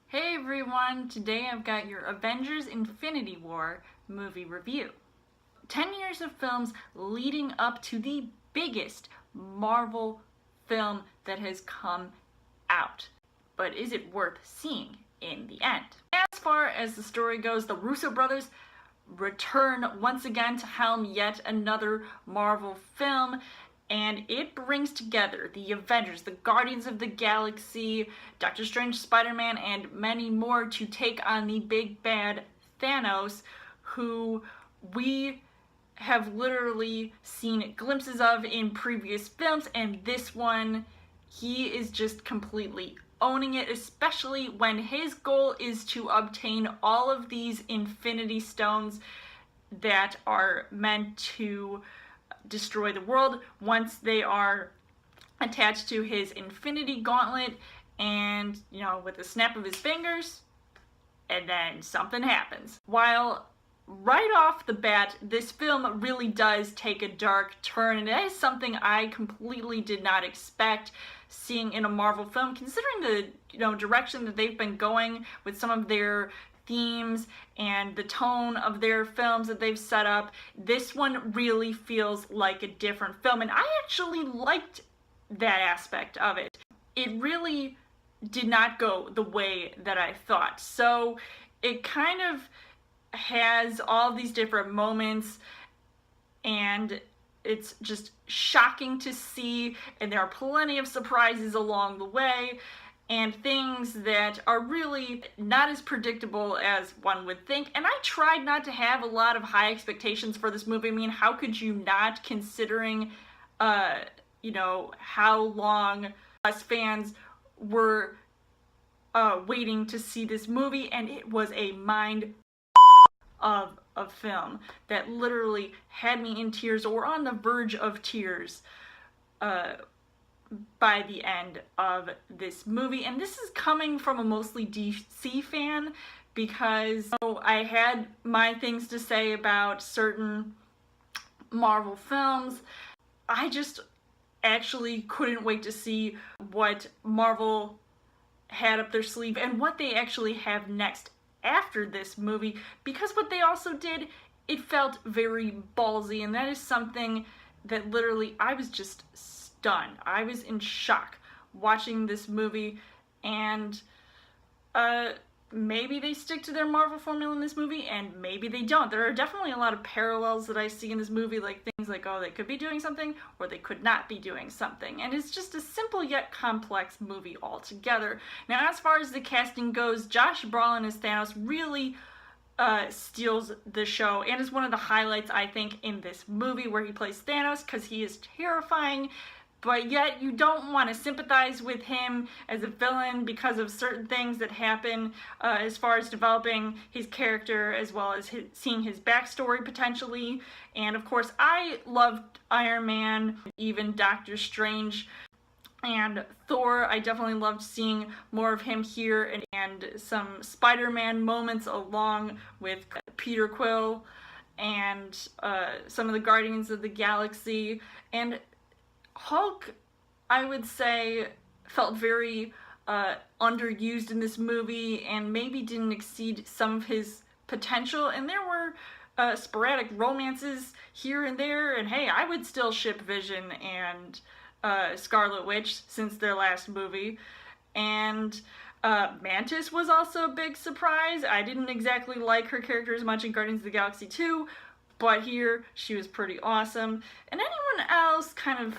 Hey everyone, today I've got your Avengers Infinity War movie review. 10 years of films leading up to the biggest Marvel film that has come out. But is it worth seeing in the end? As far as the story goes, the Russo brothers return once again to helm yet another Marvel film, and it brings together the Avengers, the Guardians of the Galaxy, Doctor Strange, Spider-Man, and many more to take on the big bad Thanos, who we have literally seen glimpses of in previous films, and this one, he is just completely owning it, especially when his goal is to obtain all of these Infinity Stones that are meant to destroy the world once they are attached to his Infinity Gauntlet, and, you know, with a snap of his fingers, and then something happens. While right off the bat, this film really does take a dark turn, and that is something I completely did not expect seeing in a Marvel film, considering the direction that they've been going with some of their themes and the tone of their films that they've set up. This one really feels like a different film, and I actually liked that aspect of it. It really did not go the way that I thought. So it kind of has all these different moments, and it's just shocking to see, and there are plenty of surprises along the way, and things that are really not as predictable as one would think. And I tried not to have a lot of high expectations for this movie. I mean, how could you not, considering, how long us fans were waiting to see this movie, and it was a mind of a film that literally had me in tears, or on the verge of tears, by the end of this movie. And this is coming from a mostly DC fan, because I had my things to say about certain Marvel films. I just actually couldn't wait to see what Marvel had up their sleeve and what they actually have next after this movie, because what they also did, it felt very ballsy, and that is something that literally I was just stunned. I was in shock watching this movie, and maybe they stick to their Marvel formula in this movie, and maybe they don't. There are definitely a lot of parallels that I see in this movie, like things like, oh, they could be doing something, or they could not be doing something. And it's just a simple yet complex movie altogether. Now, as far as the casting goes, Josh Brolin as Thanos really steals the show, and is one of the highlights, I think, in this movie, where he plays Thanos, because he is terrifying, but yet you don't want to sympathize with him as a villain because of certain things that happen as far as developing his character, as well as seeing his backstory potentially. And of course, I loved Iron Man, even Doctor Strange, and Thor. I definitely loved seeing more of him here, and some Spider-Man moments along with Peter Quill, and some of the Guardians of the Galaxy. And Hulk, I would say, felt very underused in this movie, and maybe didn't exceed some of his potential. And there were sporadic romances here and there, and hey, I would still ship Vision and Scarlet Witch since their last movie. And Mantis was also a big surprise. I didn't exactly like her character as much in Guardians of the Galaxy 2, but here she was pretty awesome. And anyone else kind of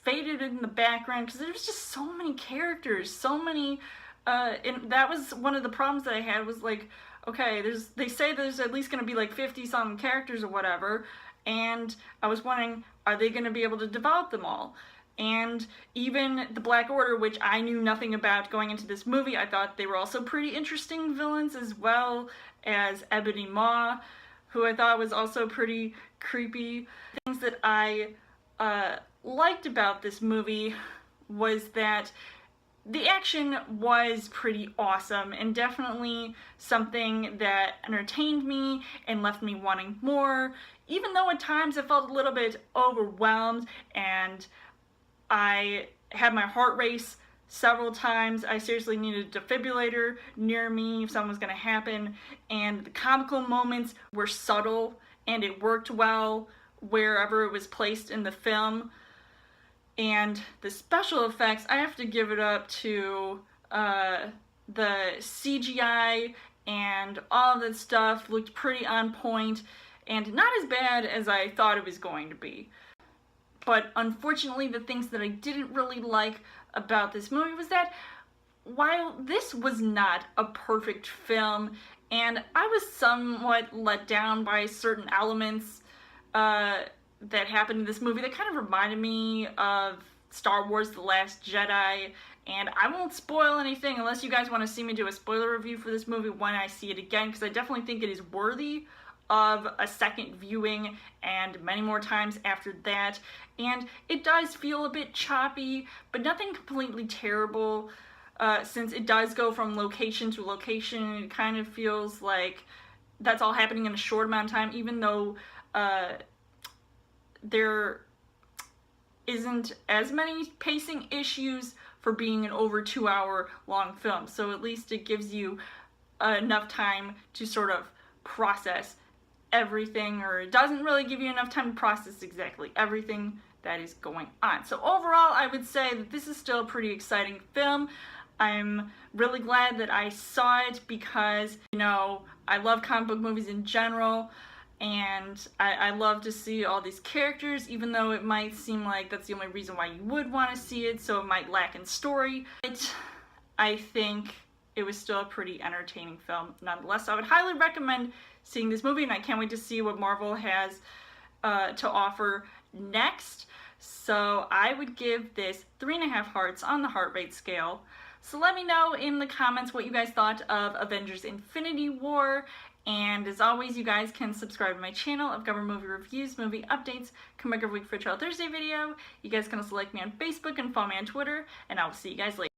faded in the background, because there was just so many characters, so many, and that was one of the problems that I had, was like, okay, they say there's at least going to be like 50-something characters or whatever, and I was wondering, are they going to be able to develop them all? And even the Black Order, which I knew nothing about going into this movie, I thought they were also pretty interesting villains, as well as Ebony Maw, who I thought was also pretty creepy. Things that I liked about this movie was that the action was pretty awesome, and definitely something that entertained me and left me wanting more, even though at times I felt a little bit overwhelmed and I had my heart race several times. I seriously needed a defibrillator near me if something was going to happen, and the comical moments were subtle and it worked well wherever it was placed in the film. And the special effects, I have to give it up to the CGI, and all of that stuff looked pretty on point and not as bad as I thought it was going to be. But unfortunately, the things that I didn't really like about this movie was that while this was not a perfect film, and I was somewhat let down by certain elements that happened in this movie that kind of reminded me of Star Wars: The Last Jedi, and I won't spoil anything unless you guys want to see me do a spoiler review for this movie when I see it again, because I definitely think it is worthy of a second viewing and many more times after that. And it does feel a bit choppy, but nothing completely terrible, since it does go from location to location. It kind of feels like that's all happening in a short amount of time, even though there isn't as many pacing issues for being an over 2 hour long film. So at least it gives you enough time to sort of process everything, or it doesn't really give you enough time to process exactly everything that is going on. So overall, I would say that this is still a pretty exciting film. I'm really glad that I saw it because, you know, I love comic book movies in general, and I love to see all these characters, even though it might seem like that's the only reason why you would want to see it, so it might lack in story. But I think it was still a pretty entertaining film nonetheless. So I would highly recommend seeing this movie, and I can't wait to see what Marvel has to offer next. So I would give this 3.5 hearts on the heart rate scale. So let me know in the comments what you guys thought of Avengers: Infinity War. And as always, you guys can subscribe to my channel. I've got movie reviews, movie updates, come back every week for a Trial Thursday video. You guys can also like me on Facebook and follow me on Twitter, and I will see you guys later.